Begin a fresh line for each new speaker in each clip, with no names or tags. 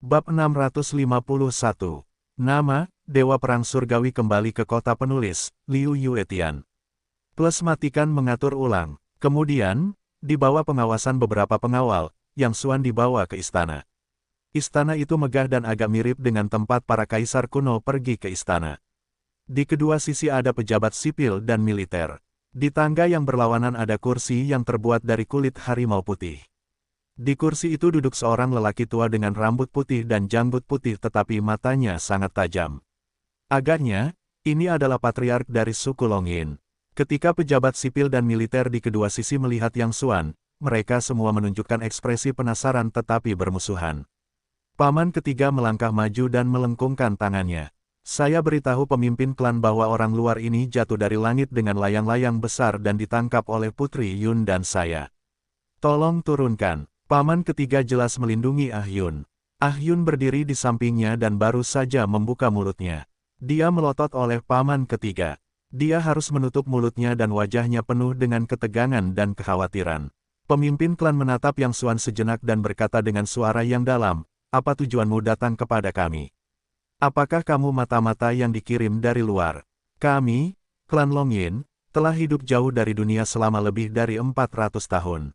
Bab 651. Nama, Dewa Perang Surgawi kembali ke kota penulis, Liu Yuetian. Plus matikan mengatur ulang. Kemudian, di bawah pengawasan beberapa pengawal, Yang Xuan dibawa ke istana. Istana itu megah dan agak mirip dengan tempat para kaisar kuno pergi ke istana. Di kedua sisi ada pejabat sipil dan militer. Di tangga yang berlawanan ada kursi yang terbuat dari kulit harimau putih. Di kursi itu duduk seorang lelaki tua dengan rambut putih dan janggut putih tetapi matanya sangat tajam. Agaknya, ini adalah patriark dari suku Longyin. Ketika pejabat sipil dan militer di kedua sisi melihat Yang Xuan, mereka semua menunjukkan ekspresi penasaran tetapi bermusuhan. Paman ketiga melangkah maju dan melengkungkan tangannya. Saya beritahu pemimpin klan bahwa orang luar ini jatuh dari langit dengan layang-layang besar dan ditangkap oleh Putri Yun dan saya. Tolong turunkan. Paman ketiga jelas melindungi Ah Yun. Ah Yun berdiri di sampingnya dan baru saja membuka mulutnya. Dia melotot oleh paman ketiga. Dia harus menutup mulutnya dan wajahnya penuh dengan ketegangan dan kekhawatiran. Pemimpin klan menatap Yang Xuan sejenak dan berkata dengan suara yang dalam, "Apa tujuanmu datang kepada kami? Apakah kamu mata-mata yang dikirim dari luar? Kami, klan Longyin, telah hidup jauh dari dunia selama lebih dari 400 tahun.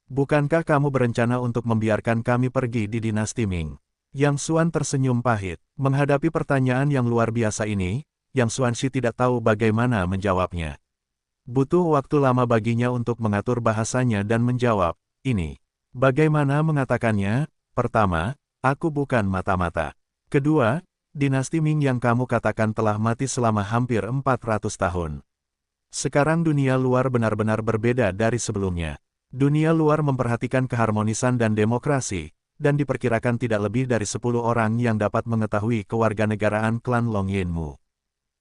Bukankah kamu berencana untuk membiarkan kami pergi di dinasti Ming?" Yang Xuan tersenyum pahit. Menghadapi pertanyaan yang luar biasa ini, Yang Xuan Shi tidak tahu bagaimana menjawabnya. Butuh waktu lama baginya untuk mengatur bahasanya dan menjawab, "Ini. Bagaimana mengatakannya? Pertama, aku bukan mata-mata. Kedua, dinasti Ming yang kamu katakan telah mati selama hampir 400 tahun. Sekarang dunia luar benar-benar berbeda dari sebelumnya. Dunia luar memperhatikan keharmonisan dan demokrasi, dan diperkirakan tidak lebih dari 10 orang yang dapat mengetahui kewarganegaraan klan Longyinmu."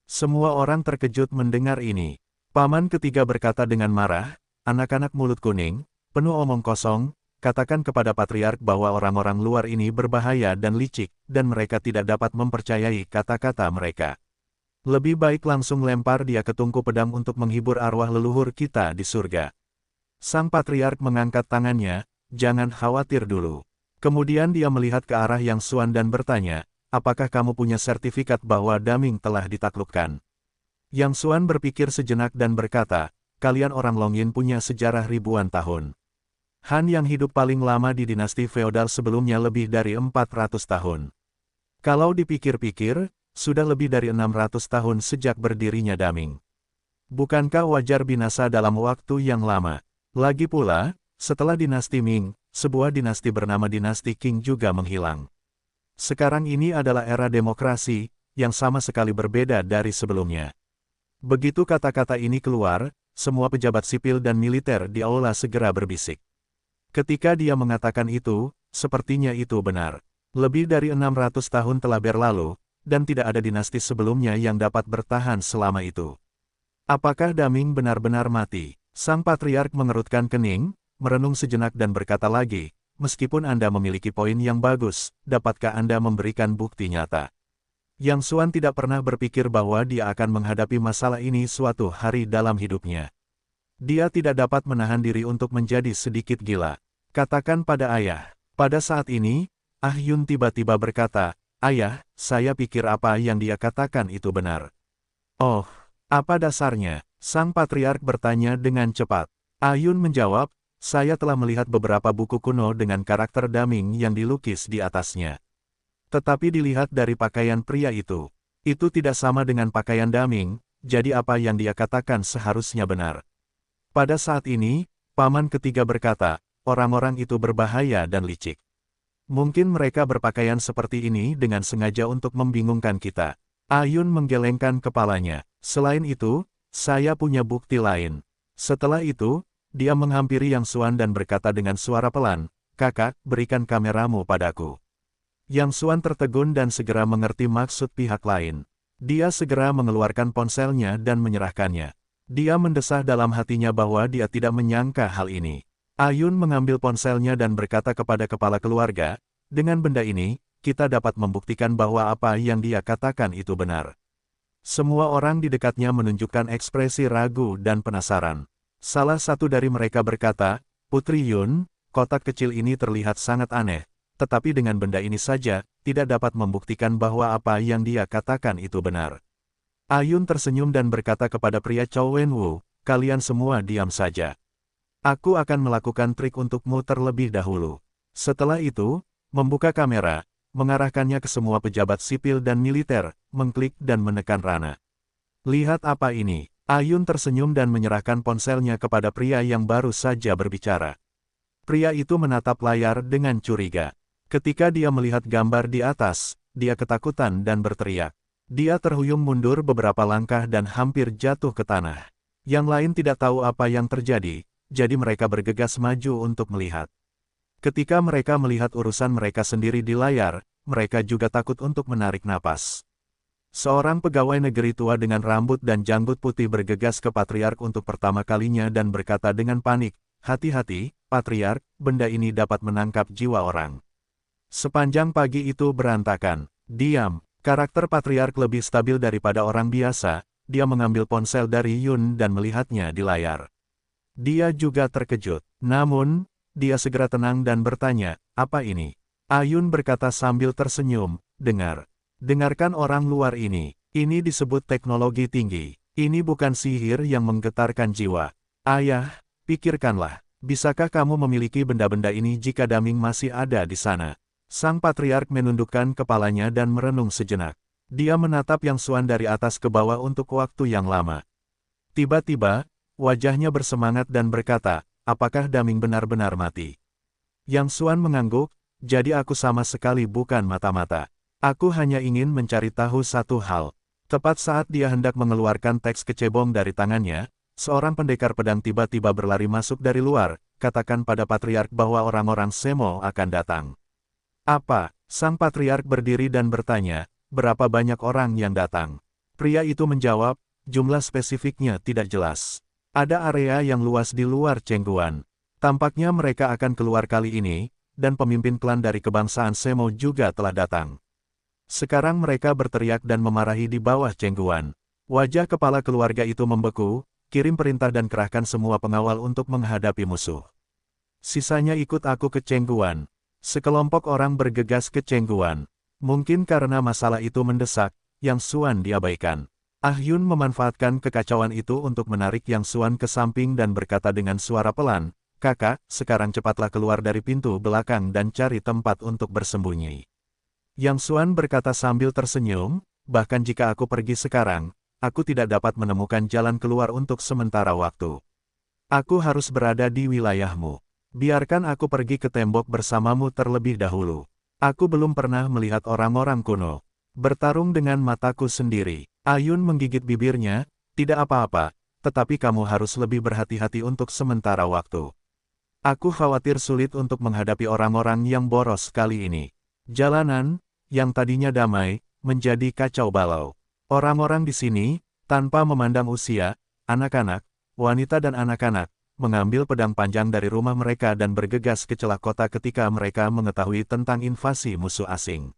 Semua orang terkejut mendengar ini. Paman ketiga berkata dengan marah, "Anak-anak mulut kuning, penuh omong kosong, katakan kepada patriark bahwa orang-orang luar ini berbahaya dan licik, dan mereka tidak dapat mempercayai kata-kata mereka. Lebih baik langsung lempar dia ke tungku pedang untuk menghibur arwah leluhur kita di surga." Sang patriark mengangkat tangannya, "Jangan khawatir dulu." Kemudian dia melihat ke arah Yang Xuan dan bertanya, "Apakah kamu punya sertifikat bahwa Daming telah ditaklukkan?" Yang Xuan berpikir sejenak dan berkata, "Kalian orang Longyin punya sejarah ribuan tahun. Han yang hidup paling lama di dinasti feodal sebelumnya lebih dari 400 tahun. Kalau dipikir-pikir, sudah lebih dari 600 tahun sejak berdirinya Daming. Bukankah wajar binasa dalam waktu yang lama? Lagi pula, setelah dinasti Ming, sebuah dinasti bernama dinasti Qing juga menghilang. Sekarang ini adalah era demokrasi, yang sama sekali berbeda dari sebelumnya." Begitu kata-kata ini keluar, semua pejabat sipil dan militer di aula segera berbisik. Ketika dia mengatakan itu, sepertinya itu benar. Lebih dari 600 tahun telah berlalu, dan tidak ada dinasti sebelumnya yang dapat bertahan selama itu. Apakah Daming benar-benar mati? Sang patriark mengerutkan kening, merenung sejenak dan berkata lagi, "Meskipun Anda memiliki poin yang bagus, dapatkah Anda memberikan bukti nyata?" Yang Xuan tidak pernah berpikir bahwa dia akan menghadapi masalah ini suatu hari dalam hidupnya. Dia tidak dapat menahan diri untuk menjadi sedikit gila. "Katakan pada ayah." Pada saat ini, Ah Yun tiba-tiba berkata, "Ayah, saya pikir apa yang dia katakan itu benar." "Oh, apa dasarnya?" Sang patriark bertanya dengan cepat. Ah Yun menjawab, "Saya telah melihat beberapa buku kuno dengan karakter Daming yang dilukis di atasnya. Tetapi dilihat dari pakaian pria itu tidak sama dengan pakaian Daming, jadi apa yang dia katakan seharusnya benar." Pada saat ini, paman ketiga berkata, "Orang-orang itu berbahaya dan licik. Mungkin mereka berpakaian seperti ini dengan sengaja untuk membingungkan kita." Ah Yun menggelengkan kepalanya. "Selain itu, saya punya bukti lain." Setelah itu, dia menghampiri Yang Xuan dan berkata dengan suara pelan, "Kakak, berikan kameramu padaku." Yang Xuan tertegun dan segera mengerti maksud pihak lain. Dia segera mengeluarkan ponselnya dan menyerahkannya. Dia mendesah dalam hatinya bahwa dia tidak menyangka hal ini. Ayun mengambil ponselnya dan berkata kepada kepala keluarga, "Dengan benda ini, kita dapat membuktikan bahwa apa yang dia katakan itu benar." Semua orang di dekatnya menunjukkan ekspresi ragu dan penasaran. Salah satu dari mereka berkata, "Putri Yun, kotak kecil ini terlihat sangat aneh. tetapi dengan benda ini saja, tidak dapat membuktikan bahwa apa yang dia katakan itu benar. Ayun tersenyum dan berkata kepada pria Chow Wenwu, kalian semua diam saja. Aku akan melakukan trik untukmu terlebih dahulu. Setelah itu, membuka kamera, mengarahkannya ke semua pejabat sipil dan militer, mengklik dan menekan Rana. Lihat apa ini. Ayun tersenyum dan menyerahkan ponselnya kepada pria yang baru saja berbicara. Pria itu menatap layar dengan curiga. Ketika dia melihat gambar di atas, dia ketakutan dan berteriak. Dia terhuyung mundur beberapa langkah dan hampir jatuh ke tanah. Yang lain tidak tahu apa yang terjadi, jadi mereka bergegas maju untuk melihat. Ketika mereka melihat urusan mereka sendiri di layar, mereka juga takut untuk menarik napas. Seorang pegawai negeri tua dengan rambut dan janggut putih bergegas ke Patriark untuk pertama kalinya dan berkata dengan panik, hati-hati, Patriark, benda ini dapat menangkap jiwa orang. Sepanjang pagi itu berantakan. Diam, karakter Patriark lebih stabil daripada orang biasa, dia mengambil ponsel dari Yun dan melihatnya di layar. Dia juga terkejut, namun, dia segera tenang dan bertanya, apa ini? Ayun berkata sambil tersenyum, dengarkan orang luar ini disebut teknologi tinggi. Ini bukan sihir yang menggetarkan jiwa. Ayah, pikirkanlah, bisakah kamu memiliki benda-benda ini jika Daming masih ada di sana? Sang Patriark menundukkan kepalanya dan merenung sejenak. Dia menatap Yang Xuan dari atas ke bawah untuk waktu yang lama. Tiba-tiba, wajahnya bersemangat dan berkata, apakah Daming benar-benar mati? Yang Xuan mengangguk, jadi aku sama sekali bukan mata-mata. Aku hanya ingin mencari tahu satu hal. Tepat saat dia hendak mengeluarkan teks kecebong dari tangannya, seorang pendekar pedang tiba-tiba berlari masuk dari luar, katakan pada Patriark bahwa orang-orang Semo akan datang. Apa? Sang Patriark berdiri dan bertanya, berapa banyak orang yang datang? Pria itu menjawab, jumlah spesifiknya tidak jelas. Ada area yang luas di luar Chengguan. Tampaknya mereka akan keluar kali ini, dan pemimpin klan dari kebangsaan Semo juga telah datang. Sekarang mereka berteriak dan memarahi di bawah Chengguan. Wajah kepala keluarga itu membeku, kirim perintah dan kerahkan semua pengawal untuk menghadapi musuh. Sisanya ikut aku ke Chengguan. Sekelompok orang bergegas ke Chengguan. Mungkin karena masalah itu mendesak, Yang Xuan diabaikan. Ah Yun memanfaatkan kekacauan itu untuk menarik Yang Xuan ke samping dan berkata dengan suara pelan, kakak, sekarang cepatlah keluar dari pintu belakang dan cari tempat untuk bersembunyi. Yang Xuan berkata sambil tersenyum, bahkan jika aku pergi sekarang, aku tidak dapat menemukan jalan keluar untuk sementara waktu. Aku harus berada di wilayahmu. Biarkan aku pergi ke tembok bersamamu terlebih dahulu. Aku belum pernah melihat orang-orang kuno bertarung dengan mataku sendiri. Ayun menggigit bibirnya, tidak apa-apa, tetapi kamu harus lebih berhati-hati untuk sementara waktu. Aku khawatir sulit untuk menghadapi orang-orang yang boros kali ini. Jalanan, yang tadinya damai, menjadi kacau balau. Orang-orang di sini, tanpa memandang usia, anak-anak, wanita dan anak-anak, mengambil pedang panjang dari rumah mereka dan bergegas ke celah kota ketika mereka mengetahui tentang invasi musuh asing.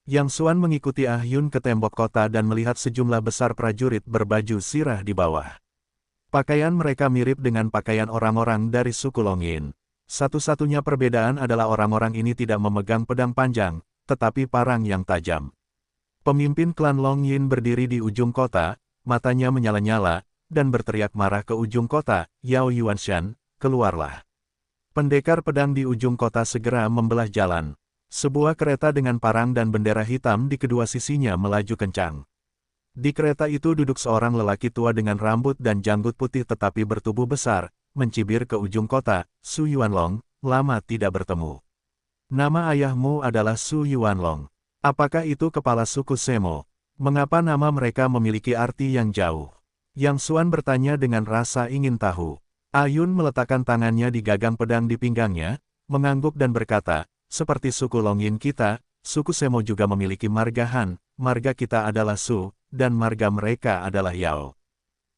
Yang Xuan mengikuti Ah Yun ke tembok kota dan melihat sejumlah besar prajurit berbaju sirah di bawah. Pakaian mereka mirip dengan pakaian orang-orang dari suku Longyin. Satu-satunya perbedaan adalah orang-orang ini tidak memegang pedang panjang, tetapi parang yang tajam. Pemimpin klan Longyin berdiri di ujung kota, matanya menyala-nyala, dan berteriak marah ke ujung kota, Yao Yuanshan, keluarlah. Pendekar pedang di ujung kota segera membelah jalan. Sebuah kereta dengan parang dan bendera hitam di kedua sisinya melaju kencang. Di kereta itu duduk seorang lelaki tua dengan rambut dan janggut putih tetapi bertubuh besar, mencibir ke ujung kota, Su Yuanlong, lama tidak bertemu. Nama ayahmu adalah Su Yuanlong. Apakah itu kepala suku Semo? Mengapa nama mereka memiliki arti yang jauh? Yang Xuan bertanya dengan rasa ingin tahu. Ayun meletakkan tangannya di gagang pedang di pinggangnya, mengangguk dan berkata, seperti suku Longyin kita, suku Semo juga memiliki marga Han, marga kita adalah Su, dan marga mereka adalah Yao.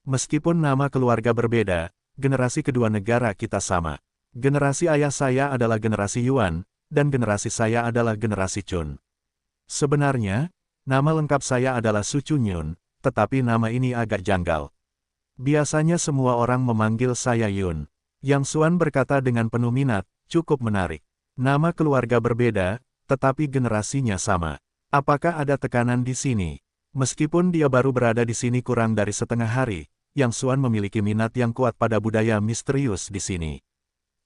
Meskipun nama keluarga berbeda, generasi kedua negara kita sama. Generasi ayah saya adalah generasi Yuan, dan generasi saya adalah generasi Chun. Sebenarnya, nama lengkap saya adalah Su Chunyun, tetapi nama ini agak janggal. Biasanya semua orang memanggil saya Yun. Yang Xuan berkata dengan penuh minat, cukup menarik. Nama keluarga berbeda, tetapi generasinya sama. Apakah ada tekanan di sini? Meskipun dia baru berada di sini kurang dari setengah hari, Yang Xuan memiliki minat yang kuat pada budaya misterius di sini.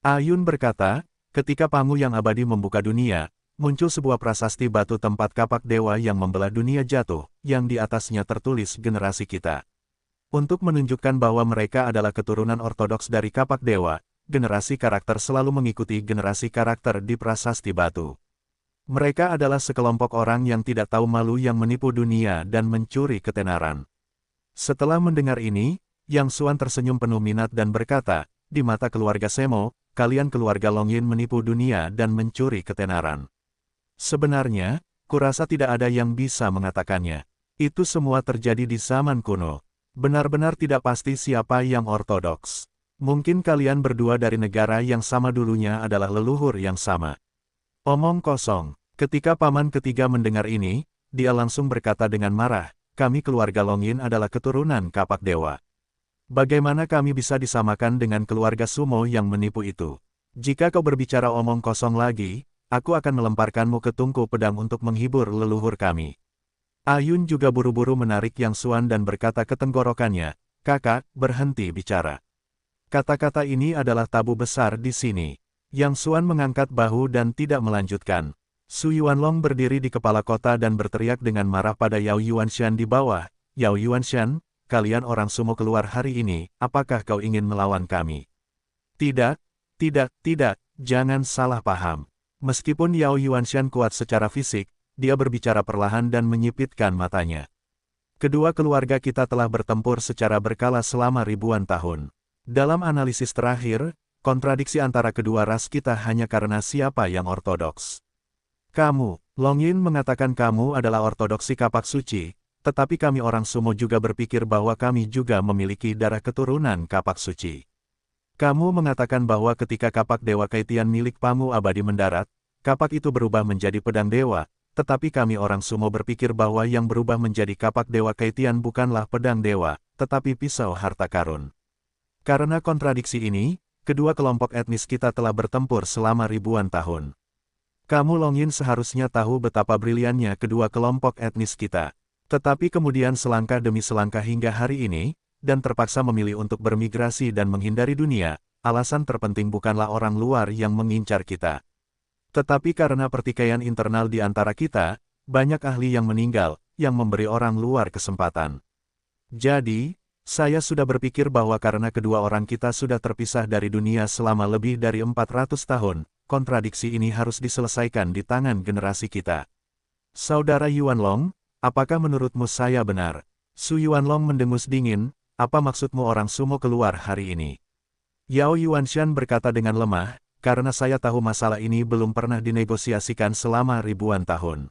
Ayun berkata, ketika Pangu yang abadi membuka dunia, muncul sebuah prasasti batu tempat kapak dewa yang membelah dunia jatuh, yang di atasnya tertulis generasi kita. Untuk menunjukkan bahwa mereka adalah keturunan ortodoks dari kapak dewa, generasi karakter selalu mengikuti generasi karakter di prasasti batu. Mereka adalah sekelompok orang yang tidak tahu malu yang menipu dunia dan mencuri ketenaran. Setelah mendengar ini, Yang Xuan tersenyum penuh minat dan berkata, di mata keluarga Semo, kalian keluarga Longyin menipu dunia dan mencuri ketenaran. Sebenarnya, kurasa tidak ada yang bisa mengatakannya. Itu semua terjadi di zaman kuno. Benar-benar tidak pasti siapa yang ortodoks. Mungkin kalian berdua dari negara yang sama dulunya adalah leluhur yang sama. Omong kosong. Ketika paman ketiga mendengar ini, dia langsung berkata dengan marah, kami keluarga Longyin adalah keturunan kapak dewa. Bagaimana kami bisa disamakan dengan keluarga Sumo yang menipu itu? Jika kau berbicara omong kosong lagi, aku akan melemparkanmu ke tungku pedang untuk menghibur leluhur kami. Ayun juga buru-buru menarik Yang Xuan dan berkata ke tenggorokannya, kakak, berhenti bicara. Kata-kata ini adalah tabu besar di sini. Yang Xuan mengangkat bahu dan tidak melanjutkan. Su Yuanlong berdiri di kepala kota dan berteriak dengan marah pada Yao Yuanshan di bawah. Yao Yuanshan, kalian orang Sumo keluar hari ini, apakah kau ingin melawan kami? Tidak, tidak, jangan salah paham. Meskipun Yao Yuanshan kuat secara fisik, dia berbicara perlahan dan menyipitkan matanya. Kedua keluarga kita telah bertempur secara berkala selama ribuan tahun. Dalam analisis terakhir, kontradiksi antara kedua ras kita hanya karena siapa yang ortodoks. Kamu, Longyin mengatakan kamu adalah ortodoksi kapak suci, tetapi kami orang Sumo juga berpikir bahwa kami juga memiliki darah keturunan kapak suci. Kamu mengatakan bahwa ketika kapak dewa Kaitian milik Pangu abadi mendarat, kapak itu berubah menjadi pedang dewa, tetapi kami orang Sumo berpikir bahwa yang berubah menjadi kapak dewa Kaitian bukanlah pedang dewa, tetapi pisau harta karun. Karena kontradiksi ini, kedua kelompok etnis kita telah bertempur selama ribuan tahun. Kamu Longyin seharusnya tahu betapa briliannya kedua kelompok etnis kita. Tetapi kemudian selangkah demi selangkah hingga hari ini, dan terpaksa memilih untuk bermigrasi dan menghindari dunia, alasan terpenting bukanlah orang luar yang mengincar kita. Tetapi karena pertikaian internal di antara kita, banyak ahli yang meninggal, yang memberi orang luar kesempatan. Jadi, saya sudah berpikir bahwa karena kedua orang kita sudah terpisah dari dunia selama lebih dari 400 tahun, kontradiksi ini harus diselesaikan di tangan generasi kita. Saudara Yuanlong, apakah menurutmu saya benar? Su Yuanlong mendengus dingin, apa maksudmu orang Sumo keluar hari ini? Yao Yuanshan berkata dengan lemah, karena saya tahu masalah ini belum pernah dinegosiasikan selama ribuan tahun.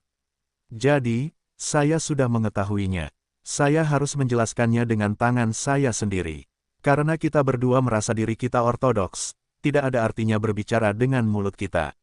Jadi, saya sudah mengetahuinya. Saya harus menjelaskannya dengan tangan saya sendiri. Karena kita berdua merasa diri kita ortodoks, tidak ada artinya berbicara dengan mulut kita.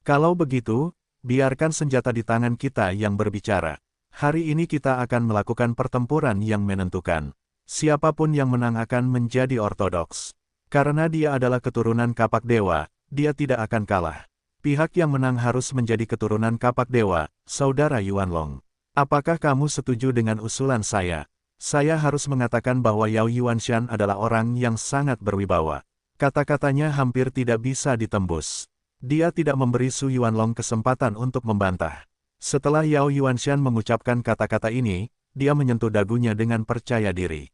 Kalau begitu, biarkan senjata di tangan kita yang berbicara. Hari ini kita akan melakukan pertempuran yang menentukan. Siapapun yang menang akan menjadi ortodoks. Karena dia adalah keturunan kapak dewa, dia tidak akan kalah. Pihak yang menang harus menjadi keturunan kapak dewa, Saudara Yuanlong. Apakah kamu setuju dengan usulan saya? Saya harus mengatakan bahwa Yao Yuanshan adalah orang yang sangat berwibawa. Kata-katanya hampir tidak bisa ditembus. Dia tidak memberi Su Yuanlong kesempatan untuk membantah. Setelah Yao Yuanshan mengucapkan kata-kata ini, dia menyentuh dagunya dengan percaya diri.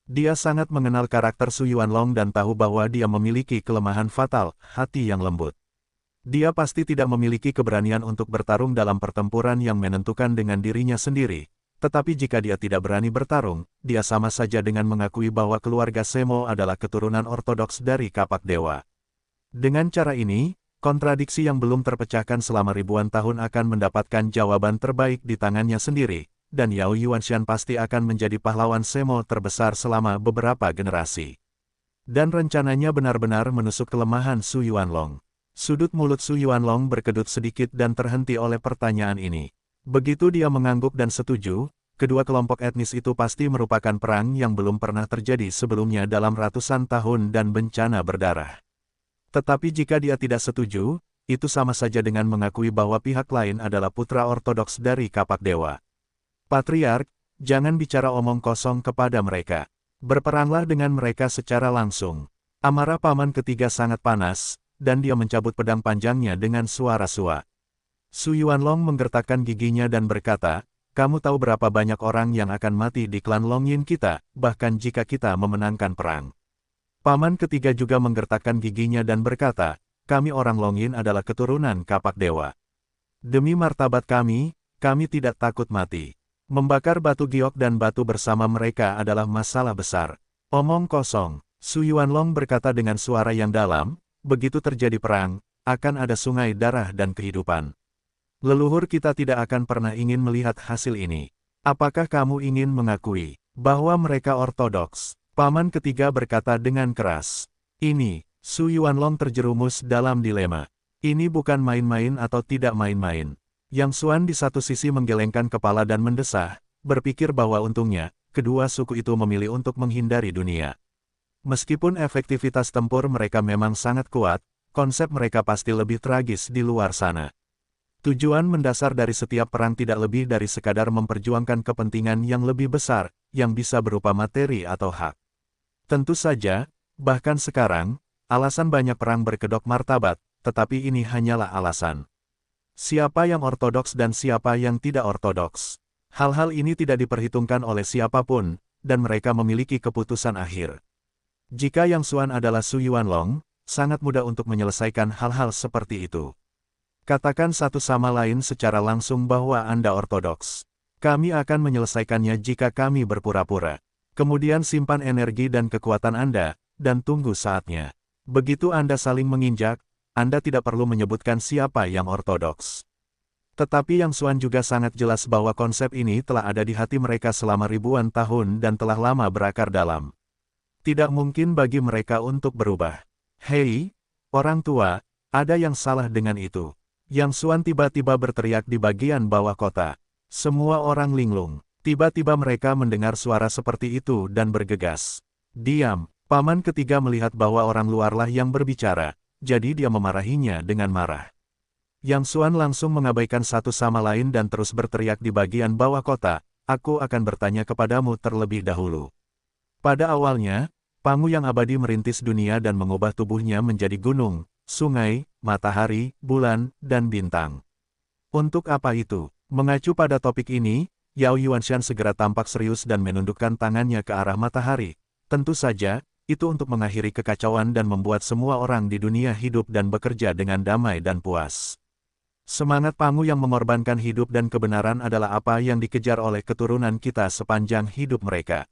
Dia sangat mengenal karakter Su Yuanlong dan tahu bahwa dia memiliki kelemahan fatal, hati yang lembut. Dia pasti tidak memiliki keberanian untuk bertarung dalam pertempuran yang menentukan dengan dirinya sendiri. Tetapi jika dia tidak berani bertarung, dia sama saja dengan mengakui bahwa keluarga Semo adalah keturunan ortodoks dari kapak dewa. Dengan cara ini, kontradiksi yang belum terpecahkan selama ribuan tahun akan mendapatkan jawaban terbaik di tangannya sendiri, dan Yao Yuanshan pasti akan menjadi pahlawan Semo terbesar selama beberapa generasi. Dan rencananya benar-benar menusuk kelemahan Su Yuanlong. Sudut mulut Su Yuanlong berkedut sedikit dan terhenti oleh pertanyaan ini. Begitu dia mengangguk dan setuju, kedua kelompok etnis itu pasti merupakan perang yang belum pernah terjadi sebelumnya dalam ratusan tahun dan bencana berdarah. Tetapi jika dia tidak setuju, itu sama saja dengan mengakui bahwa pihak lain adalah putra ortodoks dari kapak dewa. Patriark, jangan bicara omong kosong kepada mereka. Berperanglah dengan mereka secara langsung. Amarah paman ketiga sangat panas, dan dia mencabut pedang panjangnya dengan suara suak. Su Yuanlong menggertakkan giginya dan berkata, kamu tahu berapa banyak orang yang akan mati di klan Longyin kita, bahkan jika kita memenangkan perang. Paman ketiga juga menggertakkan giginya dan berkata, kami orang Longyin adalah keturunan kapak dewa. Demi martabat kami tidak takut mati. Membakar batu giok dan batu bersama mereka adalah masalah besar. Omong kosong, Su Yuanlong berkata dengan suara yang dalam, begitu terjadi perang, akan ada sungai darah dan kehidupan. Leluhur kita tidak akan pernah ingin melihat hasil ini. Apakah kamu ingin mengakui bahwa mereka ortodoks? Paman ketiga berkata dengan keras. Ini, Su Yuanlong terjerumus dalam dilema. Ini bukan main-main atau tidak main-main. Yang Xuan di satu sisi menggelengkan kepala dan mendesah, berpikir bahwa untungnya, kedua suku itu memilih untuk menghindari dunia. Meskipun efektivitas tempur mereka memang sangat kuat, konsep mereka pasti lebih tragis di luar sana. Tujuan mendasar dari setiap perang tidak lebih dari sekadar memperjuangkan kepentingan yang lebih besar, yang bisa berupa materi atau hak. Tentu saja, bahkan sekarang, alasan banyak perang berkedok martabat, tetapi ini hanyalah alasan. Siapa yang ortodoks dan siapa yang tidak ortodoks. Hal-hal ini tidak diperhitungkan oleh siapapun, dan mereka memiliki keputusan akhir. Jika Yang Xuan adalah Su Yuanlong, sangat mudah untuk menyelesaikan hal-hal seperti itu. Katakan satu sama lain secara langsung bahwa Anda ortodoks. Kami akan menyelesaikannya jika kami berpura-pura. Kemudian simpan energi dan kekuatan Anda, dan tunggu saatnya. Begitu Anda saling menginjak, Anda tidak perlu menyebutkan siapa yang ortodoks. Tetapi Yang Xuan juga sangat jelas bahwa konsep ini telah ada di hati mereka selama ribuan tahun dan telah lama berakar dalam. Tidak mungkin bagi mereka untuk berubah. Hei, orang tua, ada yang salah dengan itu. Yang Xuan tiba-tiba berteriak di bagian bawah kota. Semua orang linglung. Tiba-tiba mereka mendengar suara seperti itu dan bergegas. Diam, paman ketiga melihat bahwa orang luarlah yang berbicara. Jadi dia memarahinya dengan marah. Yang Xuan langsung mengabaikan satu sama lain dan terus berteriak di bagian bawah kota, aku akan bertanya kepadamu terlebih dahulu. Pada awalnya, Pangu yang abadi merintis dunia dan mengubah tubuhnya menjadi gunung, sungai, matahari, bulan, dan bintang. Untuk apa itu? Mengacu pada topik ini, Yao Yuanshan segera tampak serius dan menundukkan tangannya ke arah matahari. Tentu saja, itu untuk mengakhiri kekacauan dan membuat semua orang di dunia hidup dan bekerja dengan damai dan puas. Semangat Pangu yang mengorbankan hidup dan kebenaran adalah apa yang dikejar oleh keturunan kita sepanjang hidup mereka.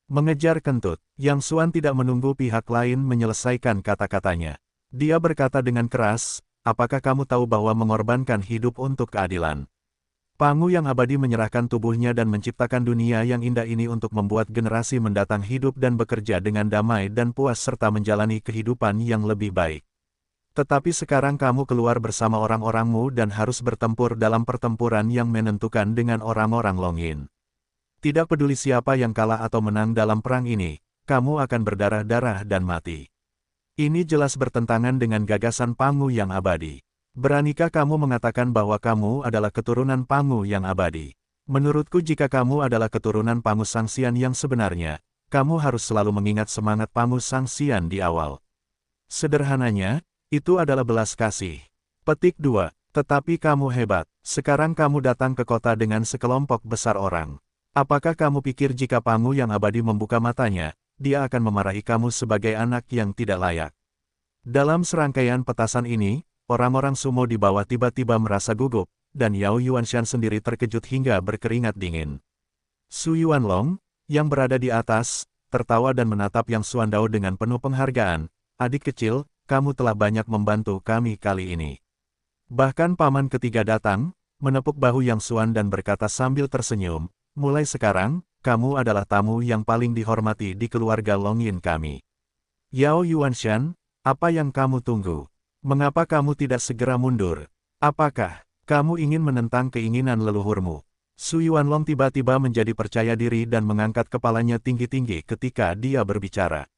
Mengejar kentut, Yang Xuan tidak menunggu pihak lain menyelesaikan kata-katanya. Dia berkata dengan keras, apakah kamu tahu bahwa mengorbankan hidup untuk keadilan? Pangu yang abadi menyerahkan tubuhnya dan menciptakan dunia yang indah ini untuk membuat generasi mendatang hidup dan bekerja dengan damai dan puas serta menjalani kehidupan yang lebih baik. Tetapi sekarang kamu keluar bersama orang-orangmu dan harus bertempur dalam pertempuran yang menentukan dengan orang-orang Longyin. Tidak peduli siapa yang kalah atau menang dalam perang ini, kamu akan berdarah-darah dan mati. Ini jelas bertentangan dengan gagasan Pangu yang abadi. Beranikah kamu mengatakan bahwa kamu adalah keturunan Pangu yang abadi? Menurutku jika kamu adalah keturunan Pangu Sangxian yang sebenarnya, kamu harus selalu mengingat semangat Pangu Sangxian di awal. Sederhananya, itu adalah belas kasih. Petik 2. Tetapi kamu hebat. Sekarang kamu datang ke kota dengan sekelompok besar orang. Apakah kamu pikir jika Pangu yang abadi membuka matanya, dia akan memarahi kamu sebagai anak yang tidak layak? Dalam serangkaian petasan ini, orang-orang sumo di bawah tiba-tiba merasa gugup, dan Yao Yuanshan sendiri terkejut hingga berkeringat dingin. Su Yuanlong, yang berada di atas, tertawa dan menatap Yang Xuan Dao dengan penuh penghargaan. Adik kecil, kamu telah banyak membantu kami kali ini. Bahkan paman ketiga datang, menepuk bahu Yang Xuan dan berkata sambil tersenyum, mulai sekarang, kamu adalah tamu yang paling dihormati di keluarga Longyin kami. Yao Yuanshan, apa yang kamu tunggu? Mengapa kamu tidak segera mundur? Apakah kamu ingin menentang keinginan leluhurmu? Su Yuanlong tiba-tiba menjadi percaya diri dan mengangkat kepalanya tinggi-tinggi ketika dia berbicara.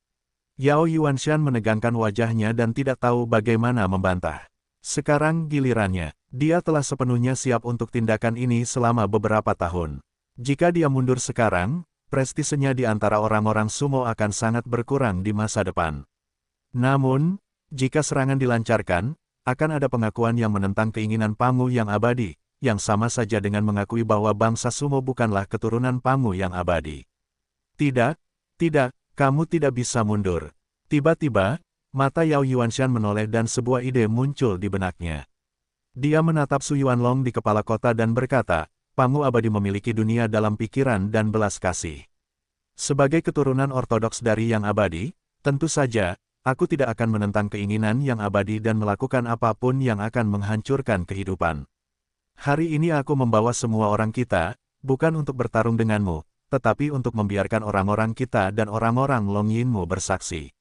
Yao Yuanshan menegangkan wajahnya dan tidak tahu bagaimana membantah. Sekarang gilirannya. Dia telah sepenuhnya siap untuk tindakan ini selama beberapa tahun. Jika dia mundur sekarang, prestisenya di antara orang-orang sumo akan sangat berkurang di masa depan. Namun, jika serangan dilancarkan, akan ada pengakuan yang menentang keinginan Pangu yang abadi, yang sama saja dengan mengakui bahwa bangsa sumo bukanlah keturunan Pangu yang abadi. Tidak, tidak, kamu tidak bisa mundur. Tiba-tiba, mata Yao Yuanshan menoleh dan sebuah ide muncul di benaknya. Dia menatap Su Yuanlong di kepala kota dan berkata, Pangu abadi memiliki dunia dalam pikiran dan belas kasih. Sebagai keturunan ortodoks dari yang abadi, tentu saja, aku tidak akan menentang keinginan yang abadi dan melakukan apapun yang akan menghancurkan kehidupan. Hari ini aku membawa semua orang kita, bukan untuk bertarung denganmu, tetapi untuk membiarkan orang-orang kita dan orang-orang Longyinmu bersaksi.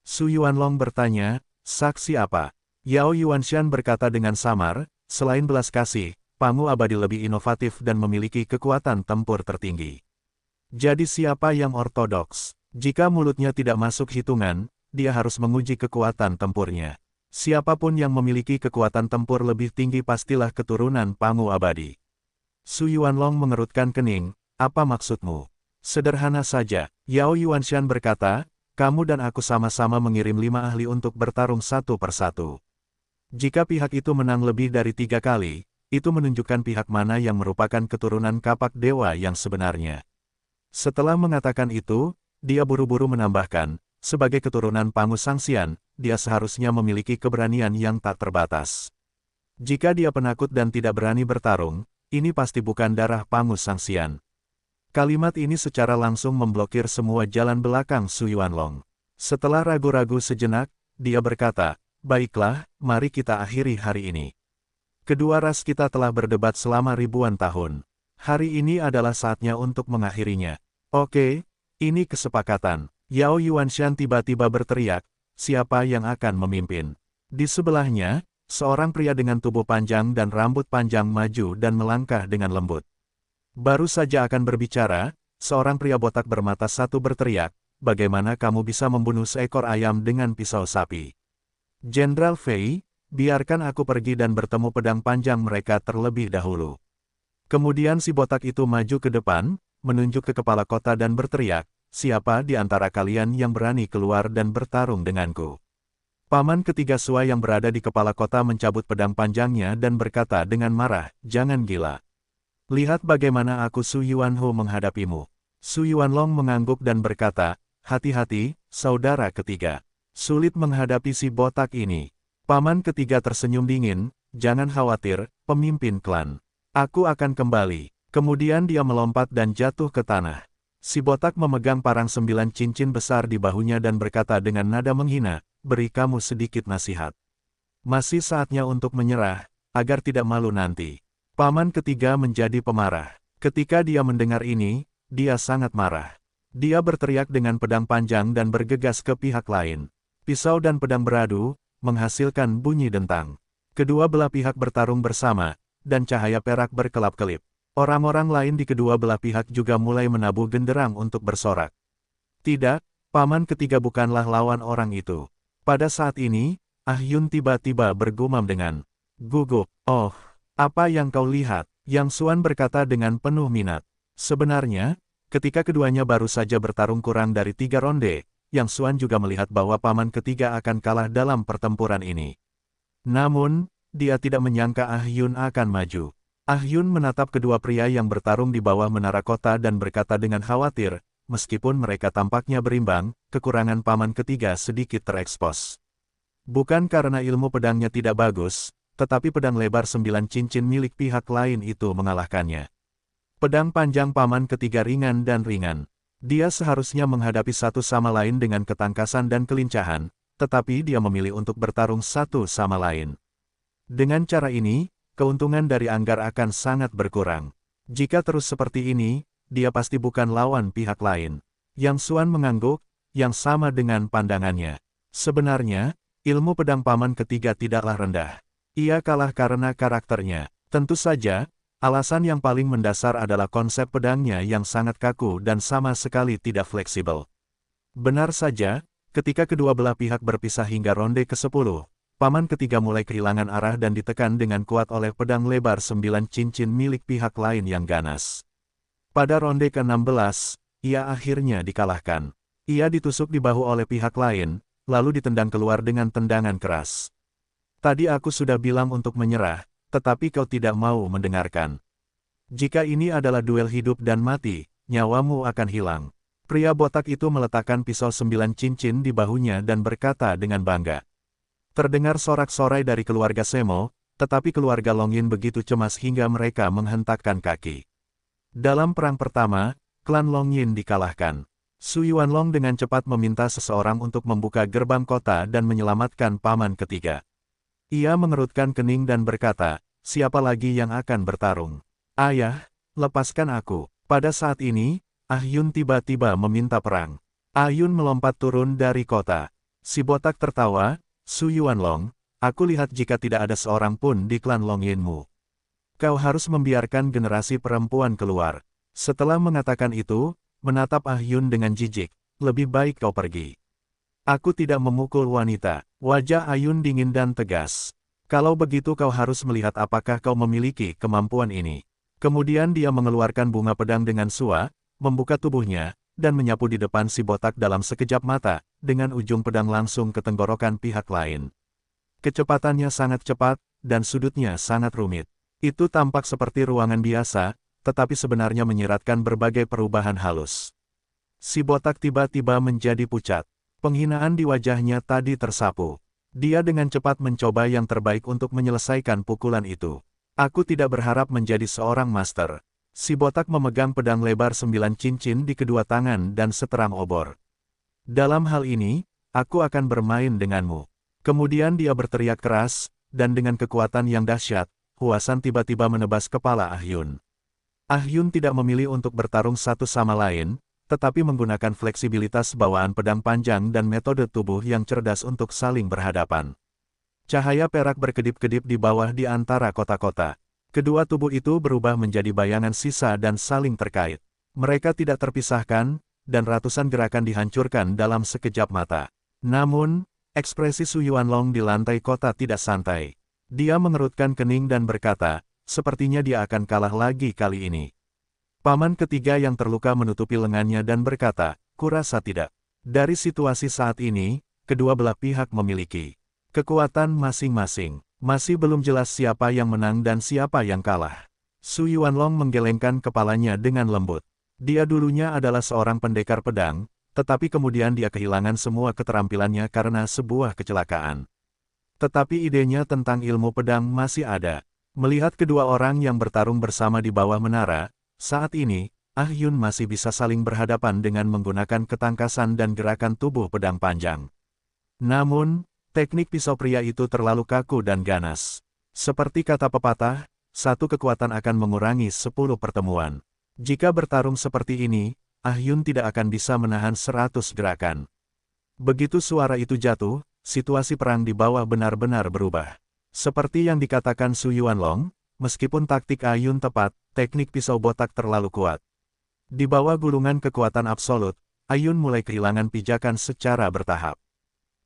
Su Yuanlong bertanya, saksi apa? Yao Yuanshan berkata dengan samar, selain belas kasih, Pangu abadi lebih inovatif dan memiliki kekuatan tempur tertinggi. Jadi siapa yang ortodoks? Jika mulutnya tidak masuk hitungan, dia harus menguji kekuatan tempurnya. Siapapun yang memiliki kekuatan tempur lebih tinggi pastilah keturunan Pangu abadi. Su Yuanlong mengerutkan kening, apa maksudmu? Sederhana saja, Yao Yuanshan berkata, kamu dan aku sama-sama mengirim 5 ahli untuk bertarung satu persatu. Jika pihak itu menang lebih dari 3 kali, itu menunjukkan pihak mana yang merupakan keturunan kapak dewa yang sebenarnya. Setelah mengatakan itu, dia buru-buru menambahkan, sebagai keturunan Pangu Sangxian, dia seharusnya memiliki keberanian yang tak terbatas. Jika dia penakut dan tidak berani bertarung, ini pasti bukan darah Pangu Sangxian. Kalimat ini secara langsung memblokir semua jalan belakang Su Yuanlong. Setelah ragu-ragu sejenak, dia berkata, baiklah, mari kita akhiri hari ini. Kedua ras kita telah berdebat selama ribuan tahun. Hari ini adalah saatnya untuk mengakhirinya. Oke, ini kesepakatan. Yao Yuanshan tiba-tiba berteriak, siapa yang akan memimpin? Di sebelahnya, seorang pria dengan tubuh panjang dan rambut panjang maju dan melangkah dengan lembut. Baru saja akan berbicara, seorang pria botak bermata satu berteriak, bagaimana kamu bisa membunuh seekor ayam dengan pisau sapi? Jenderal Fei, biarkan aku pergi dan bertemu pedang panjang mereka terlebih dahulu. Kemudian si botak itu maju ke depan, menunjuk ke kepala kota dan berteriak, siapa di antara kalian yang berani keluar dan bertarung denganku? Paman ketiga Sua yang berada di kepala kota mencabut pedang panjangnya dan berkata dengan marah, jangan gila. Lihat bagaimana aku Su Yuanho menghadapimu. Su Yuanlong mengangguk dan berkata, hati-hati, saudara ketiga. Sulit menghadapi si botak ini. Paman ketiga tersenyum dingin, jangan khawatir, pemimpin klan. Aku akan kembali. Kemudian dia melompat dan jatuh ke tanah. Si botak memegang parang 9 cincin besar di bahunya dan berkata dengan nada menghina, beri kamu sedikit nasihat. Masih saatnya untuk menyerah, agar tidak malu nanti. Paman ketiga menjadi pemarah. Ketika dia mendengar ini, dia sangat marah. Dia berteriak dengan pedang panjang dan bergegas ke pihak lain. Pisau dan pedang beradu, menghasilkan bunyi dentang. Kedua belah pihak bertarung bersama, dan cahaya perak berkelap-kelip. Orang-orang lain di kedua belah pihak juga mulai menabuh genderang untuk bersorak. Tidak, paman ketiga bukanlah lawan orang itu. Pada saat ini, Ah Yun tiba-tiba bergumam dengan gugup. Oh, apa yang kau lihat? Yang Xuan berkata dengan penuh minat. Sebenarnya, ketika keduanya baru saja bertarung kurang dari 3 ronde, Yang Xuan juga melihat bahwa paman ketiga akan kalah dalam pertempuran ini. Namun, dia tidak menyangka Ah Yun akan maju. Ah Yun menatap kedua pria yang bertarung di bawah menara kota dan berkata dengan khawatir, meskipun mereka tampaknya berimbang, kekurangan paman ketiga sedikit terekspos. Bukan karena ilmu pedangnya tidak bagus, tetapi pedang lebar 9 cincin milik pihak lain itu mengalahkannya. Pedang panjang paman ketiga ringan dan ringan. Dia seharusnya menghadapi satu sama lain dengan ketangkasan dan kelincahan, tetapi dia memilih untuk bertarung satu sama lain. Dengan cara ini, keuntungan dari Anggar akan sangat berkurang. Jika terus seperti ini, dia pasti bukan lawan pihak lain. Yang Xuan mengangguk, yang sama dengan pandangannya. Sebenarnya, ilmu pedang paman ketiga tidaklah rendah. Ia kalah karena karakternya. Tentu saja, alasan yang paling mendasar adalah konsep pedangnya yang sangat kaku dan sama sekali tidak fleksibel. Benar saja, ketika kedua belah pihak berpisah hingga ronde ke-10, paman ketiga mulai kehilangan arah dan ditekan dengan kuat oleh pedang lebar 9 cincin milik pihak lain yang ganas. Pada ronde ke-16, ia akhirnya dikalahkan. Ia ditusuk di bahu oleh pihak lain, lalu ditendang keluar dengan tendangan keras. Tadi aku sudah bilang untuk menyerah, tetapi kau tidak mau mendengarkan. Jika ini adalah duel hidup dan mati, nyawamu akan hilang. Pria botak itu meletakkan pisau 9 cincin di bahunya dan berkata dengan bangga. Terdengar sorak-sorai dari keluarga Semo, tetapi keluarga Longyin begitu cemas hingga mereka menghentakkan kaki. Dalam perang pertama, klan Longyin dikalahkan. Su Yuanlong dengan cepat meminta seseorang untuk membuka gerbang kota dan menyelamatkan paman ketiga. Ia mengerutkan kening dan berkata, siapa lagi yang akan bertarung? Ayah, lepaskan aku. Pada saat ini, Ah Yun tiba-tiba meminta perang. Ah Yun melompat turun dari kota. Si botak tertawa, Su Yuanlong, aku lihat jika tidak ada seorang pun di klan Longyinmu. Kau harus membiarkan generasi perempuan keluar. Setelah mengatakan itu, menatap Ah Yun dengan jijik, lebih baik kau pergi. Aku tidak memukul wanita. Wajah Ah Yun dingin dan tegas. Kalau begitu kau harus melihat apakah kau memiliki kemampuan ini. Kemudian dia mengeluarkan bunga pedang dengan sua, membuka tubuhnya, dan menyapu di depan si botak dalam sekejap mata, dengan ujung pedang langsung ke tenggorokan pihak lain. Kecepatannya sangat cepat, dan sudutnya sangat rumit. Itu tampak seperti ruangan biasa, tetapi sebenarnya menyiratkan berbagai perubahan halus. Si botak tiba-tiba menjadi pucat. Penghinaan di wajahnya tadi tersapu. Dia dengan cepat mencoba yang terbaik untuk menyelesaikan pukulan itu. Aku tidak berharap menjadi seorang master. Si botak memegang pedang lebar 9 cincin di kedua tangan dan seterang obor. Dalam hal ini, aku akan bermain denganmu. Kemudian dia berteriak keras, dan dengan kekuatan yang dahsyat, Huasan tiba-tiba menebas kepala Ah Yun. Ah Yun tidak memilih untuk bertarung satu sama lain, tetapi menggunakan fleksibilitas bawaan pedang panjang dan metode tubuh yang cerdas untuk saling berhadapan. Cahaya perak berkedip-kedip di bawah di antara kota-kota. Kedua tubuh itu berubah menjadi bayangan sisa dan saling terkait. Mereka tidak terpisahkan, dan ratusan gerakan dihancurkan dalam sekejap mata. Namun, ekspresi Su Yuanlong di lantai kota tidak santai. Dia mengerutkan kening dan berkata, sepertinya dia akan kalah lagi kali ini. Paman ketiga yang terluka menutupi lengannya dan berkata, kurasa tidak. Dari situasi saat ini, kedua belah pihak memiliki kekuatan masing-masing. Masih belum jelas siapa yang menang dan siapa yang kalah. Su Yuanlong menggelengkan kepalanya dengan lembut. Dia dulunya adalah seorang pendekar pedang, tetapi kemudian dia kehilangan semua keterampilannya karena sebuah kecelakaan. Tetapi idenya tentang ilmu pedang masih ada. Melihat kedua orang yang bertarung bersama di bawah menara, saat ini, Ah Yun masih bisa saling berhadapan dengan menggunakan ketangkasan dan gerakan tubuh pedang panjang. Namun, teknik pisau pria itu terlalu kaku dan ganas. Seperti kata pepatah, satu kekuatan akan mengurangi 10 pertemuan. Jika bertarung seperti ini, Ah Yun tidak akan bisa menahan 100 gerakan. Begitu suara itu jatuh, situasi perang di bawah benar-benar berubah. Seperti yang dikatakan Su Yuanlong, meskipun taktik Ah Yun tepat, teknik pisau botak terlalu kuat. Di bawah gulungan kekuatan absolut, Ah Yun mulai kehilangan pijakan secara bertahap.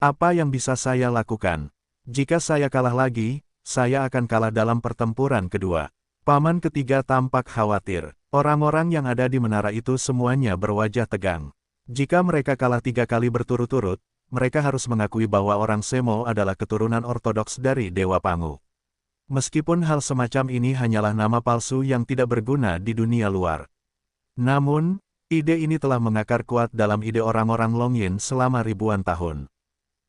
Apa yang bisa saya lakukan? Jika saya kalah lagi, saya akan kalah dalam pertempuran kedua. Paman ketiga tampak khawatir. Orang-orang yang ada di menara itu semuanya berwajah tegang. Jika mereka kalah 3 kali berturut-turut, mereka harus mengakui bahwa orang Semo adalah keturunan ortodoks dari Dewa Pangu. Meskipun hal semacam ini hanyalah nama palsu yang tidak berguna di dunia luar. Namun, ide ini telah mengakar kuat dalam ide orang-orang Longyin selama ribuan tahun.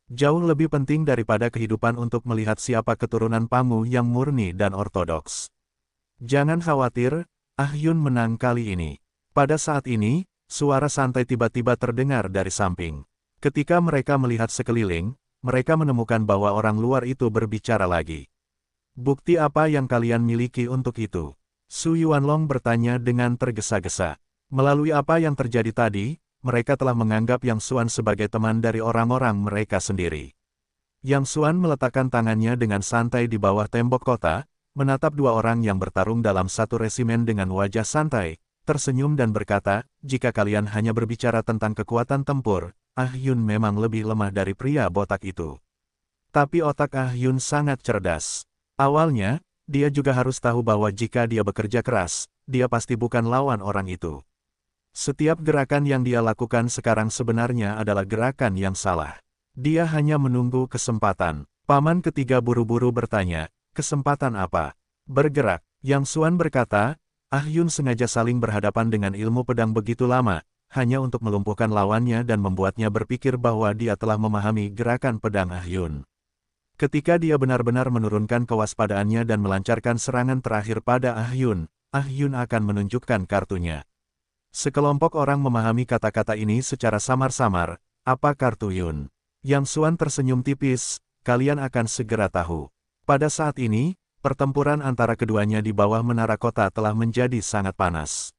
Jauh lebih penting daripada kehidupan untuk melihat siapa keturunan Pangu yang murni dan ortodoks. Jangan khawatir, Ah Yun menang kali ini. Pada saat ini, suara santai tiba-tiba terdengar dari samping. Ketika mereka melihat sekeliling, mereka menemukan bahwa orang luar itu berbicara lagi. Bukti apa yang kalian miliki untuk itu? Su Yuanlong bertanya dengan tergesa-gesa. Melalui apa yang terjadi tadi, mereka telah menganggap Yang Xuan sebagai teman dari orang-orang mereka sendiri. Yang Xuan meletakkan tangannya dengan santai di bawah tembok kota, menatap dua orang yang bertarung dalam satu resimen dengan wajah santai, tersenyum dan berkata, jika kalian hanya berbicara tentang kekuatan tempur, Ah Yun memang lebih lemah dari pria botak itu. Tapi otak Ah Yun sangat cerdas. Awalnya, dia juga harus tahu bahwa jika dia bekerja keras, dia pasti bukan lawan orang itu. Setiap gerakan yang dia lakukan sekarang sebenarnya adalah gerakan yang salah. Dia hanya menunggu kesempatan. Paman ketiga buru-buru bertanya, kesempatan apa? Bergerak. Yang Xuan berkata, Ah Yun sengaja saling berhadapan dengan ilmu pedang begitu lama, hanya untuk melumpuhkan lawannya dan membuatnya berpikir bahwa dia telah memahami gerakan pedang Ah Yun. Ketika dia benar-benar menurunkan kewaspadaannya dan melancarkan serangan terakhir pada Ah Yun akan menunjukkan kartunya. Sekelompok orang memahami kata-kata ini secara samar-samar. Apa kartu Yun? Yang Xuan tersenyum tipis, kalian akan segera tahu. Pada saat ini, pertempuran antara keduanya di bawah menara kota telah menjadi sangat panas.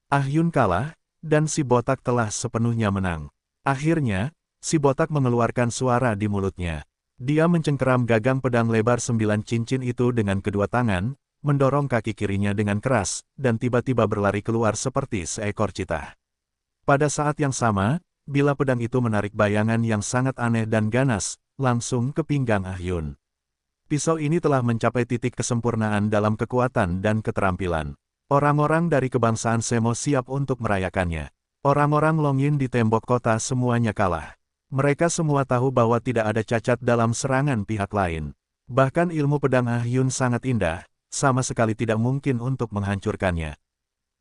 Ah Yun kalah, dan si botak telah sepenuhnya menang. Akhirnya, si botak mengeluarkan suara di mulutnya. Dia mencengkeram gagang pedang lebar 9 cincin itu dengan kedua tangan, mendorong kaki kirinya dengan keras, dan tiba-tiba berlari keluar seperti seekor citah. Pada saat yang sama, bila pedang itu menarik bayangan yang sangat aneh dan ganas, langsung ke pinggang Ah Yun. Pisau ini telah mencapai titik kesempurnaan dalam kekuatan dan keterampilan. Orang-orang dari kebangsaan Semo siap untuk merayakannya. Orang-orang Longyin di tembok kota semuanya kalah. Mereka semua tahu bahwa tidak ada cacat dalam serangan pihak lain. Bahkan ilmu pedang Ah Yun sangat indah, sama sekali tidak mungkin untuk menghancurkannya.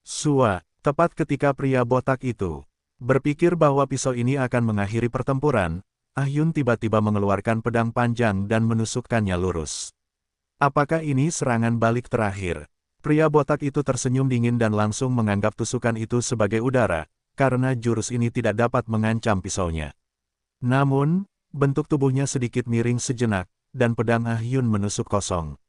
Sua, tepat ketika pria botak itu berpikir bahwa pisau ini akan mengakhiri pertempuran, Ah Yun tiba-tiba mengeluarkan pedang panjang dan menusukkannya lurus. Apakah ini serangan balik terakhir? Pria botak itu tersenyum dingin dan langsung menganggap tusukan itu sebagai udara, karena jurus ini tidak dapat mengancam pisaunya. Namun, bentuk tubuhnya sedikit miring sejenak, dan pedang Ah Yun menusuk kosong.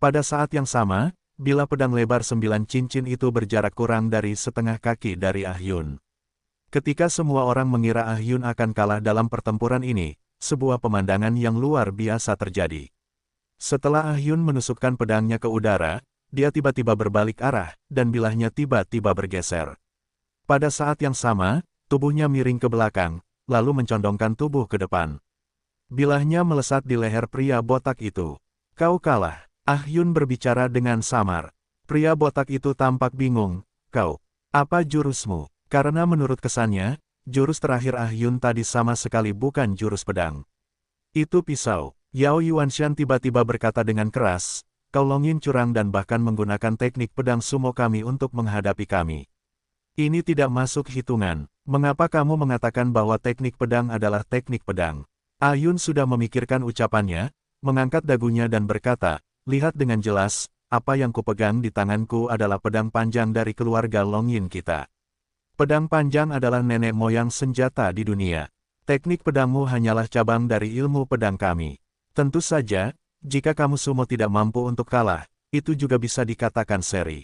Pada saat yang sama, bila pedang lebar 9 cincin itu berjarak kurang dari setengah kaki dari Ah Yun. Ketika semua orang mengira Ah Yun akan kalah dalam pertempuran ini, sebuah pemandangan yang luar biasa terjadi. Setelah Ah Yun menusukkan pedangnya ke udara, dia tiba-tiba berbalik arah, dan bilahnya tiba-tiba bergeser. Pada saat yang sama, tubuhnya miring ke belakang, lalu mencondongkan tubuh ke depan. Bilahnya melesat di leher pria botak itu. Kau kalah. Ah Yun berbicara dengan samar. Pria botak itu tampak bingung. Kau, apa jurusmu? Karena menurut kesannya, jurus terakhir Ah Yun tadi sama sekali bukan jurus pedang. Itu pisau. Yao Yuanshan tiba-tiba berkata dengan keras, kau Longyin curang dan bahkan menggunakan teknik pedang sumo kami untuk menghadapi kami. Ini tidak masuk hitungan. Mengapa kamu mengatakan bahwa teknik pedang adalah teknik pedang? Ah Yun sudah memikirkan ucapannya, mengangkat dagunya dan berkata, lihat dengan jelas, apa yang kupegang di tanganku adalah pedang panjang dari keluarga Longyin kita. Pedang panjang adalah nenek moyang senjata di dunia. Teknik pedangmu hanyalah cabang dari ilmu pedang kami. Tentu saja, jika kamu sumo tidak mampu untuk kalah, itu juga bisa dikatakan seri.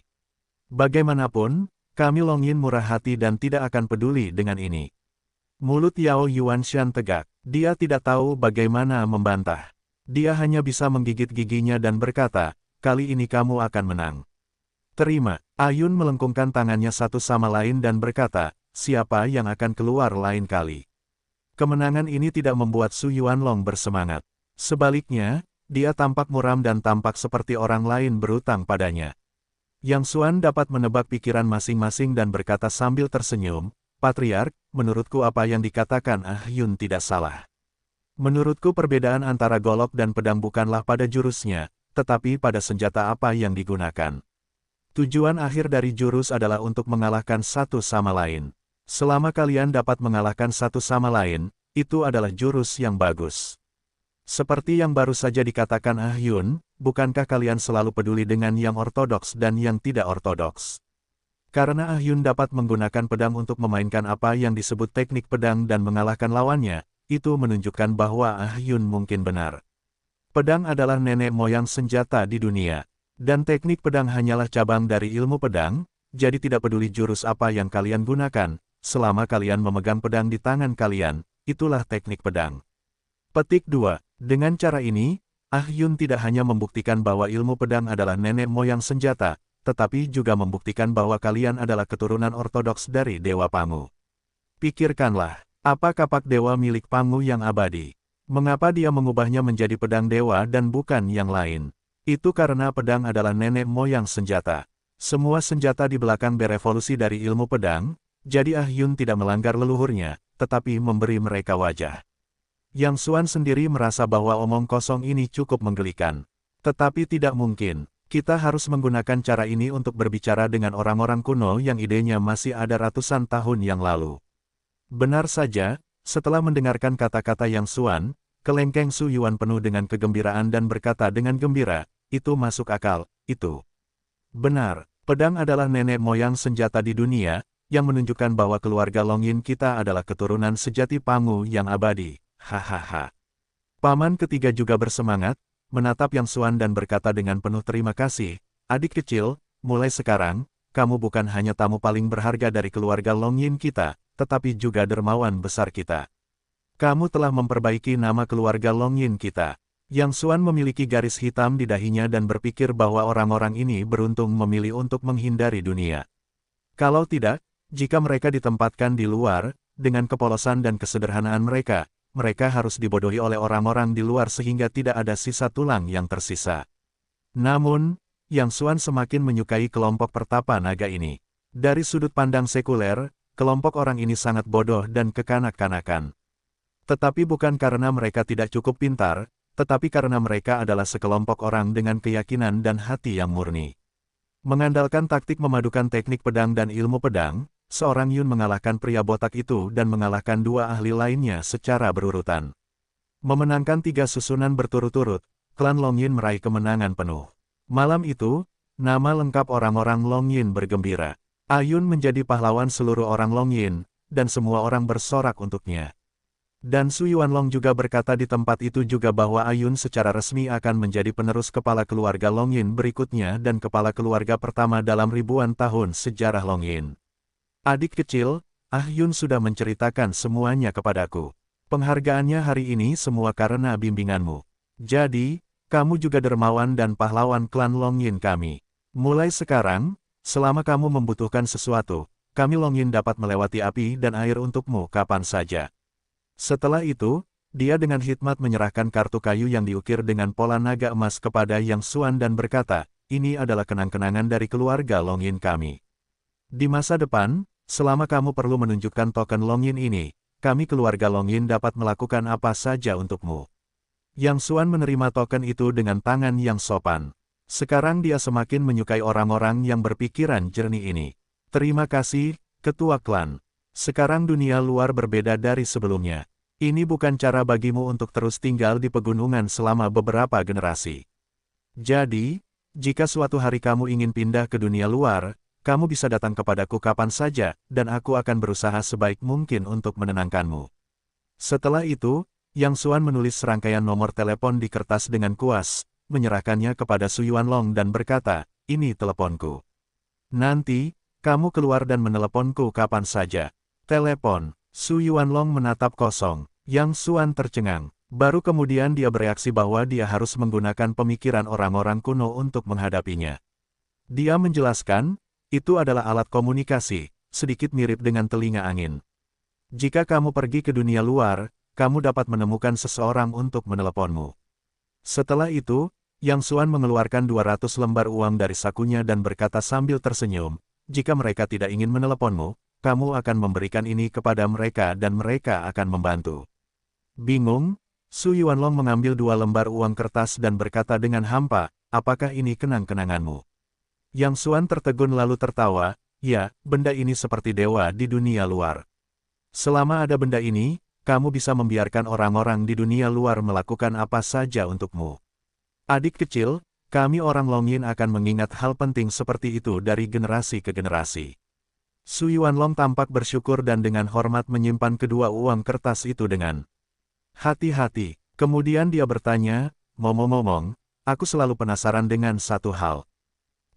Bagaimanapun, kami Longyin murah hati dan tidak akan peduli dengan ini. Mulut Yao Yuanshan tegak. Dia tidak tahu bagaimana membantah. Dia hanya bisa menggigit giginya dan berkata, kali ini kamu akan menang. Terima. Ah Yun melengkungkan tangannya satu sama lain dan berkata, siapa yang akan keluar lain kali. Kemenangan ini tidak membuat Su Yuanlong bersemangat. Sebaliknya, dia tampak muram dan tampak seperti orang lain berutang padanya. Yang Xuan dapat menebak pikiran masing-masing dan berkata sambil tersenyum, Patriark, menurutku apa yang dikatakan Ah Yun tidak salah. Menurutku perbedaan antara golok dan pedang bukanlah pada jurusnya, tetapi pada senjata apa yang digunakan. Tujuan akhir dari jurus adalah untuk mengalahkan satu sama lain. Selama kalian dapat mengalahkan satu sama lain, itu adalah jurus yang bagus. Seperti yang baru saja dikatakan Ah Yun, bukankah kalian selalu peduli dengan yang ortodoks dan yang tidak ortodoks? Karena Ah Yun dapat menggunakan pedang untuk memainkan apa yang disebut teknik pedang dan mengalahkan lawannya, itu menunjukkan bahwa Ah Yun mungkin benar. Pedang adalah nenek moyang senjata di dunia, dan teknik pedang hanyalah cabang dari ilmu pedang, jadi tidak peduli jurus apa yang kalian gunakan, selama kalian memegang pedang di tangan kalian, itulah teknik pedang. Petik 2. Dengan cara ini, Ah Yun tidak hanya membuktikan bahwa ilmu pedang adalah nenek moyang senjata, tetapi juga membuktikan bahwa kalian adalah keturunan ortodoks dari Dewa Pangu. Pikirkanlah, apa kapak dewa milik Pangu yang abadi? Mengapa dia mengubahnya menjadi pedang dewa dan bukan yang lain? Itu karena pedang adalah nenek moyang senjata. Semua senjata di belakang berevolusi dari ilmu pedang, jadi Ah Yun tidak melanggar leluhurnya, tetapi memberi mereka wajah. Yang Xuan sendiri merasa bahwa omong kosong ini cukup menggelikan. Tetapi tidak mungkin, kita harus menggunakan cara ini untuk berbicara dengan orang-orang kuno yang idenya masih ada ratusan tahun yang lalu. Benar saja, setelah mendengarkan kata-kata Yang Xuan, kelengkeng Su Yuan penuh dengan kegembiraan dan berkata dengan gembira, itu masuk akal, itu. Benar, pedang adalah nenek moyang senjata di dunia, yang menunjukkan bahwa keluarga Longyin kita adalah keturunan sejati Pangu yang abadi. Hahaha. Paman ketiga juga bersemangat, menatap Yang Xuan dan berkata dengan penuh terima kasih, adik kecil, mulai sekarang, kamu bukan hanya tamu paling berharga dari keluarga Longyin kita, tetapi juga dermawan besar kita. Kamu telah memperbaiki nama keluarga Longyin kita. Yang Xuan memiliki garis hitam di dahinya dan berpikir bahwa orang-orang ini beruntung memilih untuk menghindari dunia. Kalau tidak, jika mereka ditempatkan di luar, dengan kepolosan dan kesederhanaan mereka, mereka harus dibodohi oleh orang-orang di luar sehingga tidak ada sisa tulang yang tersisa. Namun, Yang Xuan semakin menyukai kelompok pertapa naga ini. Dari sudut pandang sekuler, kelompok orang ini sangat bodoh dan kekanak-kanakan. Tetapi bukan karena mereka tidak cukup pintar, tetapi karena mereka adalah sekelompok orang dengan keyakinan dan hati yang murni. Mengandalkan taktik memadukan teknik pedang dan ilmu pedang, seorang Yun mengalahkan pria botak itu dan mengalahkan dua ahli lainnya secara berurutan. Memenangkan 3 susunan berturut-turut, klan Longyin meraih kemenangan penuh. Malam itu, nama lengkap orang-orang Longyin bergembira. Ayun menjadi pahlawan seluruh orang Longyin, dan semua orang bersorak untuknya. Dan Su Yuanlong juga berkata di tempat itu juga bahwa Ayun secara resmi akan menjadi penerus kepala keluarga Longyin berikutnya dan kepala keluarga pertama dalam ribuan tahun sejarah Longyin. Adik kecil, Ayun sudah menceritakan semuanya kepadaku. Penghargaannya hari ini semua karena bimbinganmu. Jadi, kamu juga dermawan dan pahlawan klan Longyin kami. Mulai sekarang, selama kamu membutuhkan sesuatu, kami Longyin dapat melewati api dan air untukmu kapan saja. Setelah itu, dia dengan hikmat menyerahkan kartu kayu yang diukir dengan pola naga emas kepada Yang Xuan dan berkata, ini adalah kenang-kenangan dari keluarga Longyin kami. Di masa depan, selama kamu perlu menunjukkan token Longyin ini, kami keluarga Longyin dapat melakukan apa saja untukmu. Yang Xuan menerima token itu dengan tangan yang sopan. Sekarang dia semakin menyukai orang-orang yang berpikiran jernih ini. Terima kasih, Ketua Klan. Sekarang dunia luar berbeda dari sebelumnya. Ini bukan cara bagimu untuk terus tinggal di pegunungan selama beberapa generasi. Jadi, jika suatu hari kamu ingin pindah ke dunia luar, kamu bisa datang kepadaku kapan saja, dan aku akan berusaha sebaik mungkin untuk menenangkanmu. Setelah itu, Yang Xuan menulis serangkaian nomor telepon di kertas dengan kuas, menyerahkannya kepada Su Yuanlong dan berkata, ini teleponku. Nanti, kamu keluar dan meneleponku kapan saja. Telepon. Su Yuanlong menatap kosong. Yang Xuan tercengang. Baru kemudian dia bereaksi bahwa dia harus menggunakan pemikiran orang-orang kuno untuk menghadapinya. Dia menjelaskan, itu adalah alat komunikasi, sedikit mirip dengan telinga angin. Jika kamu pergi ke dunia luar, kamu dapat menemukan seseorang untuk meneleponmu. Setelah itu, Yang Xuan mengeluarkan 200 lembar uang dari sakunya dan berkata sambil tersenyum, jika mereka tidak ingin meneleponmu, kamu akan memberikan ini kepada mereka dan mereka akan membantu. Bingung, Su Yuanlong mengambil 2 lembar uang kertas dan berkata dengan hampa, apakah ini kenang-kenanganmu? Yang Xuan tertegun lalu tertawa, ya, benda ini seperti dewa di dunia luar. Selama ada benda ini, kamu bisa membiarkan orang-orang di dunia luar melakukan apa saja untukmu. Adik kecil, kami orang Longyin akan mengingat hal penting seperti itu dari generasi ke generasi. Su Yuanlong tampak bersyukur dan dengan hormat menyimpan kedua uang kertas itu dengan hati-hati. Kemudian dia bertanya, ngomong-ngomong, aku selalu penasaran dengan satu hal.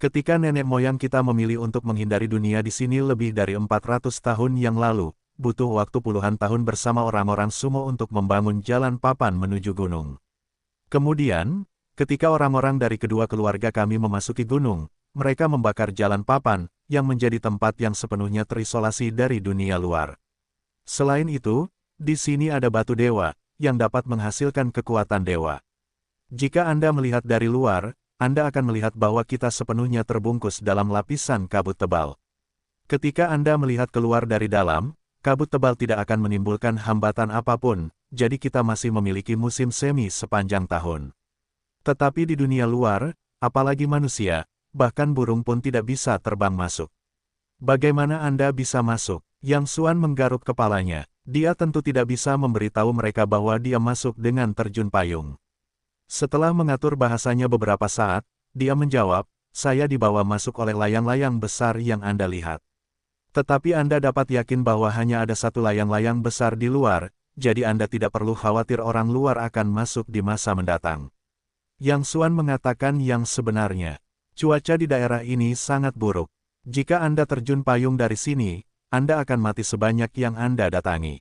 Ketika nenek moyang kita memilih untuk menghindari dunia di sini lebih dari 400 tahun yang lalu, butuh waktu puluhan tahun bersama orang-orang sumo untuk membangun jalan papan menuju gunung. Kemudian, ketika orang-orang dari kedua keluarga kami memasuki gunung, mereka membakar jalan papan, yang menjadi tempat yang sepenuhnya terisolasi dari dunia luar. Selain itu, di sini ada batu dewa, yang dapat menghasilkan kekuatan dewa. Jika Anda melihat dari luar, Anda akan melihat bahwa kita sepenuhnya terbungkus dalam lapisan kabut tebal. Ketika Anda melihat keluar dari dalam, kabut tebal tidak akan menimbulkan hambatan apapun, jadi kita masih memiliki musim semi sepanjang tahun. Tetapi di dunia luar, apalagi manusia, bahkan burung pun tidak bisa terbang masuk. Bagaimana Anda bisa masuk? Yang Xuan menggaruk kepalanya. Dia tentu tidak bisa memberitahu mereka bahwa dia masuk dengan terjun payung. Setelah mengatur bahasanya beberapa saat, dia menjawab, saya dibawa masuk oleh layang-layang besar yang Anda lihat. Tetapi Anda dapat yakin bahwa hanya ada satu layang-layang besar di luar, jadi Anda tidak perlu khawatir orang luar akan masuk di masa mendatang. Yang Xuan mengatakan yang sebenarnya. Cuaca di daerah ini sangat buruk. Jika Anda terjun payung dari sini, Anda akan mati sebanyak yang Anda datangi.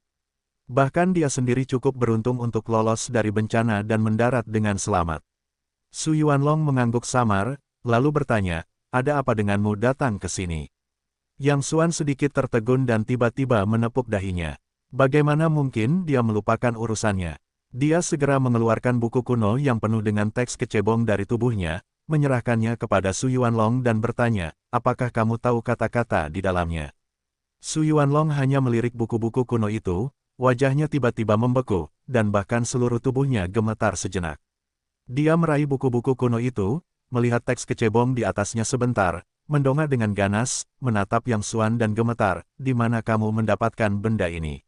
Bahkan dia sendiri cukup beruntung untuk lolos dari bencana dan mendarat dengan selamat. Su Yuanlong mengangguk samar, lalu bertanya, ada apa denganmu datang ke sini? Yang Xuan sedikit tertegun dan tiba-tiba menepuk dahinya. Bagaimana mungkin dia melupakan urusannya? Dia segera mengeluarkan buku kuno yang penuh dengan teks kecebong dari tubuhnya, menyerahkannya kepada Su Yuanlong dan bertanya, apakah kamu tahu kata-kata di dalamnya? Su Yuanlong hanya melirik buku-buku kuno itu, wajahnya tiba-tiba membeku, dan bahkan seluruh tubuhnya gemetar sejenak. Dia meraih buku-buku kuno itu, melihat teks kecebong di atasnya sebentar, mendongak dengan ganas, menatap Yang Xuan dan gemetar, di mana kamu mendapatkan benda ini?